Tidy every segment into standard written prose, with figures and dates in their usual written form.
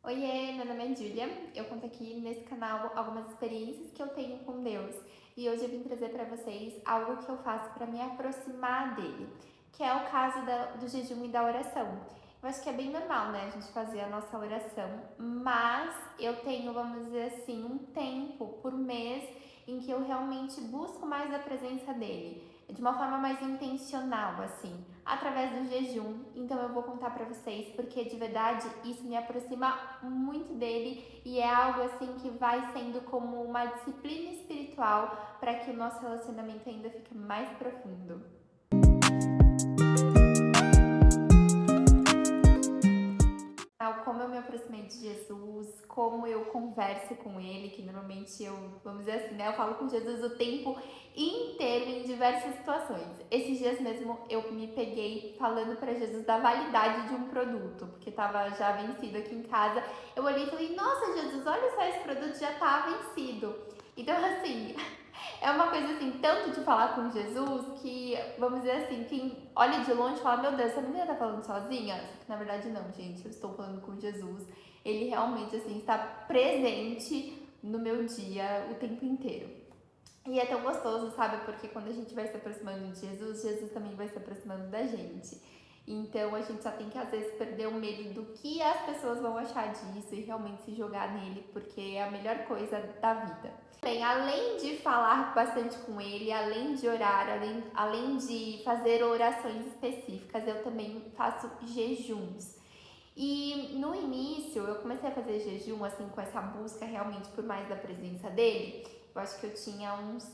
Oiê, meu nome é Júlia. Eu conto aqui nesse canal algumas experiências que eu tenho com Deus e hoje eu vim trazer para vocês algo que eu faço para me aproximar dele, que é o caso do jejum e da oração. Eu acho que é bem normal, né, a gente fazer a nossa oração, mas eu tenho, vamos dizer assim, um tempo por mês em que eu realmente busco mais a presença dele, de uma forma mais intencional, assim, através do jejum. Então eu vou contar pra vocês porque de verdade isso me aproxima muito dele e é algo assim que vai sendo como uma disciplina espiritual para que o nosso relacionamento ainda fique mais profundo. Como eu me aproximei de Jesus, como eu converso com ele, que normalmente eu, vamos dizer assim, né, eu falo com Jesus o tempo inteiro em diversas situações. Esses dias mesmo eu me peguei falando para Jesus da validade de um produto, porque estava já vencido aqui em casa. Eu olhei e falei: "Nossa, Jesus, olha só, esse produto já tá vencido". Então, assim, é uma coisa assim, tanto de falar com Jesus que, vamos dizer assim, quem olha de longe fala: "Meu Deus, essa menina tá falando sozinha?" Só que na verdade não, gente, eu estou falando com Jesus. Ele realmente assim está presente no meu dia o tempo inteiro. E é tão gostoso, sabe? Porque quando a gente vai se aproximando de Jesus, Jesus também vai se aproximando da gente. Então a gente só tem que às vezes perder o medo do que as pessoas vão achar disso e realmente se jogar nele, porque é a melhor coisa da vida. Bem, além de falar bastante com ele, além de orar, além de fazer orações específicas, eu também faço jejuns. E no início eu comecei a fazer jejum, assim, com essa busca realmente por mais da presença dele. Eu acho que eu tinha uns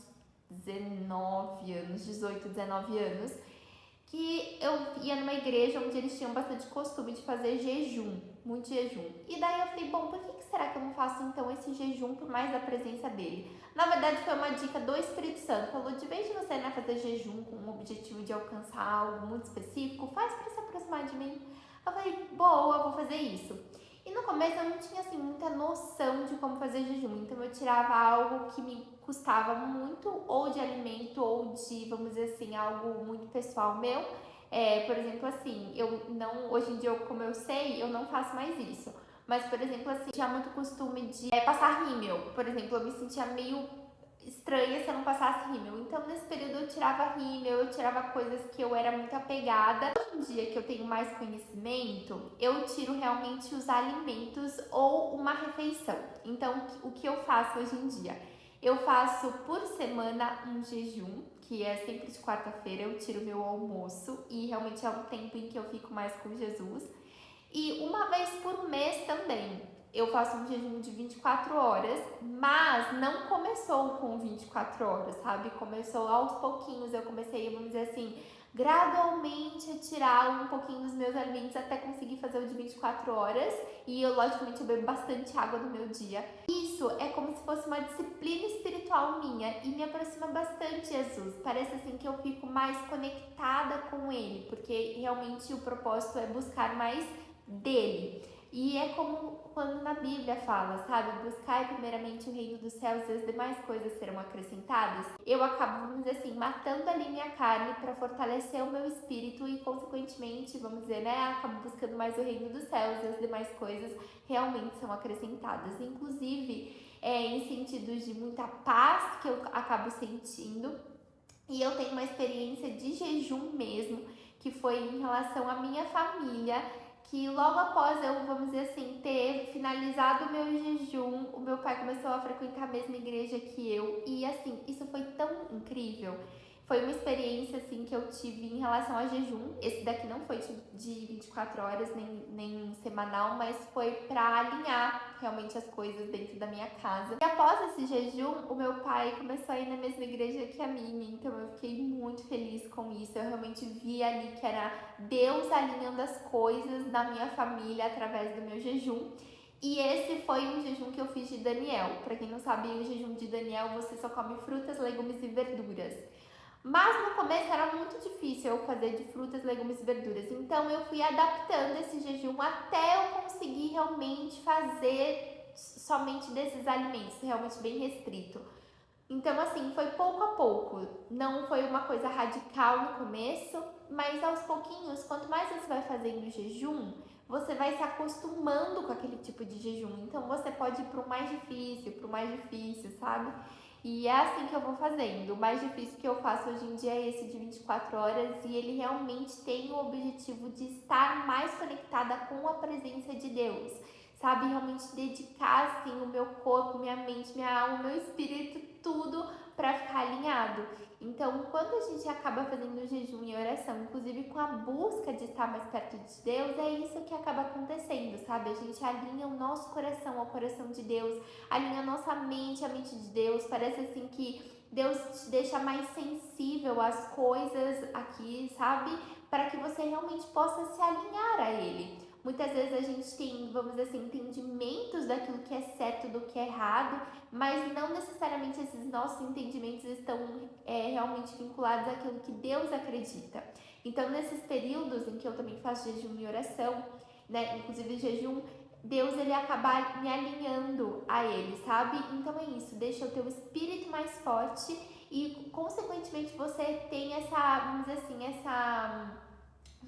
19 anos, 18, 19 anos, que eu ia numa igreja onde eles tinham bastante costume de fazer jejum, muito jejum. E daí eu falei, bom, por que será que eu não faço então esse jejum por mais da presença dele? Na verdade foi uma dica do Espírito Santo, falou, de vez de você fazer jejum com o objetivo de alcançar algo muito específico, faz para se aproximar de mim. Eu falei, boa, vou fazer isso. E no começo eu não tinha assim muita noção de como fazer jejum, então eu tirava algo que me custava muito, ou de alimento, ou de, vamos dizer assim, algo muito pessoal meu. Por exemplo, assim, eu não, hoje em dia, como eu sei, eu não faço mais isso. Mas, por exemplo, assim, tinha muito costume de passar rímel. Por exemplo, eu me sentia meio estranha se eu não passasse rímel. Então, nesse período eu tirava rímel, eu tirava coisas que eu era muito apegada. Hoje em dia que eu tenho mais conhecimento, eu tiro realmente os alimentos ou uma refeição. Então, o que eu faço hoje em dia? Eu faço por semana um jejum, que é sempre de quarta-feira, eu tiro meu almoço e realmente é um tempo em que eu fico mais com Jesus. E uma vez por mês também, eu faço um jejum de 24 horas, mas não começou com 24 horas, sabe? Começou aos pouquinhos, eu comecei, vamos dizer assim, gradualmente a tirar um pouquinho dos meus alimentos até conseguir fazer o de 24 horas. E eu, logicamente, eu bebo bastante água no meu dia. Isso é como se fosse uma disciplina espiritual minha e me aproxima bastante de Jesus. Parece assim que eu fico mais conectada com ele, porque realmente o propósito é buscar mais dele. E é como quando na Bíblia fala, sabe? Buscai primeiramente o reino dos céus e as demais coisas serão acrescentadas. Eu acabo, vamos dizer assim, matando ali minha carne para fortalecer o meu espírito e, consequentemente, vamos dizer, né? Acabo buscando mais o reino dos céus e as demais coisas realmente são acrescentadas. Inclusive, em sentidos de muita paz que eu acabo sentindo. E eu tenho uma experiência de jejum mesmo, que foi em relação à minha família, que logo após eu, vamos dizer assim, ter finalizado o meu jejum, o meu pai começou a frequentar a mesma igreja que eu. E assim, isso foi tão incrível. Foi uma experiência assim que eu tive em relação a jejum. Esse daqui não foi de 24 horas, nem semanal, mas foi para alinhar realmente as coisas dentro da minha casa. E após esse jejum, o meu pai começou a ir na mesma igreja que a minha, então eu fiquei muito feliz com isso. Eu realmente vi ali que era Deus alinhando as coisas da minha família através do meu jejum. E esse foi um jejum que eu fiz de Daniel. Para quem não sabe, o jejum de Daniel você só come frutas, legumes e verduras. Mas no começo era muito difícil eu fazer de frutas, legumes e verduras. Então eu fui adaptando esse jejum até eu conseguir realmente fazer somente desses alimentos, realmente bem restrito. Então, assim, foi pouco a pouco. Não foi uma coisa radical no começo, mas aos pouquinhos, quanto mais você vai fazendo o jejum, você vai se acostumando com aquele tipo de jejum. Então você pode ir pro mais difícil, sabe? E é assim que eu vou fazendo. O mais difícil que eu faço hoje em dia é esse de 24 horas e ele realmente tem o objetivo de estar mais conectada com a presença de Deus, sabe? Realmente dedicar assim o meu corpo, minha mente, minha alma, meu espírito, tudo para ficar alinhado. Então, quando a gente acaba fazendo jejum e oração, inclusive com a busca de estar mais perto de Deus, é isso que acaba acontecendo, sabe? A gente alinha o nosso coração ao coração de Deus, alinha a nossa mente à mente de Deus. Parece assim que Deus te deixa mais sensível às coisas aqui, sabe? Para que você realmente possa se alinhar a Ele. Muitas vezes a gente tem, vamos dizer assim, entendimentos daquilo que é certo do que é errado, mas não necessariamente esses nossos entendimentos estão realmente vinculados àquilo que Deus acredita. Então, nesses períodos em que eu também faço jejum e oração, né, inclusive jejum, Deus ele acaba me alinhando a Ele, sabe? Então é isso, deixa o teu espírito mais forte e, consequentemente, você tem essa, vamos dizer assim, essa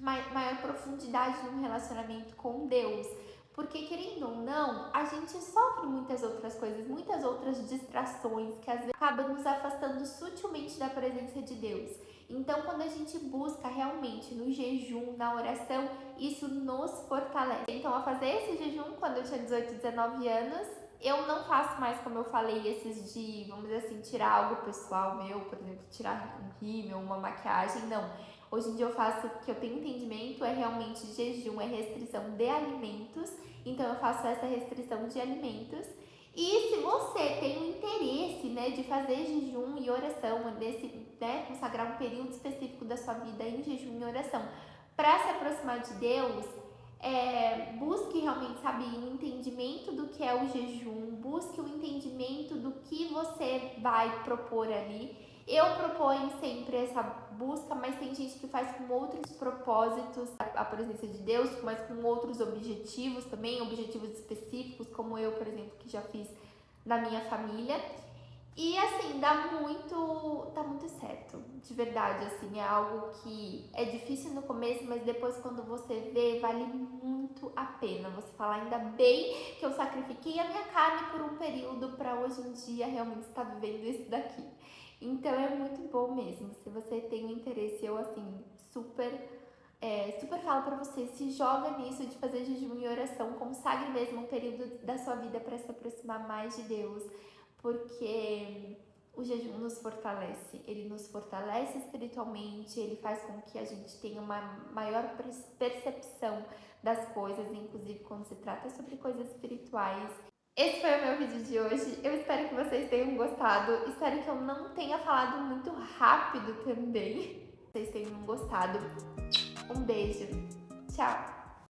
maior profundidade no relacionamento com Deus. Porque, querendo ou não, a gente sofre muitas outras coisas, muitas outras distrações que às vezes acabam nos afastando sutilmente da presença de Deus. Então, quando a gente busca realmente no jejum, na oração, isso nos fortalece. Então, a fazer esse jejum quando eu tinha 18, 19 anos, eu não faço mais, como eu falei, esses de, vamos dizer assim, tirar algo pessoal meu, por exemplo, tirar um rímel, uma maquiagem, não. Hoje em dia eu faço o que eu tenho entendimento é realmente jejum, é restrição de alimentos. Então eu faço essa restrição de alimentos. E se você tem o interesse, né, de fazer jejum e oração, né, consagrar um período específico da sua vida em jejum e oração para se aproximar de Deus, busque realmente, sabe, um entendimento do que é o jejum, busque um entendimento do que você vai propor ali. Eu proponho sempre essa busca, mas tem gente que faz com outros propósitos a presença de Deus, mas com outros objetivos também, objetivos específicos, como eu, por exemplo, que já fiz na minha família. E assim, dá muito certo, de verdade, assim, é algo que é difícil no começo, mas depois quando você vê, vale muito a pena. Você fala, ainda bem que eu sacrifiquei a minha carne por um período para hoje em dia realmente estar vivendo isso daqui. Então é muito bom mesmo, se você tem um interesse, eu assim, super falo pra você, se joga nisso de fazer jejum e oração, consagre mesmo um período da sua vida para se aproximar mais de Deus, porque o jejum nos fortalece, ele nos fortalece espiritualmente, ele faz com que a gente tenha uma maior percepção das coisas, inclusive quando se trata sobre coisas espirituais. Esse foi o meu vídeo de hoje, eu espero que vocês tenham gostado, espero que eu não tenha falado muito rápido também, vocês tenham gostado. Um beijo, tchau!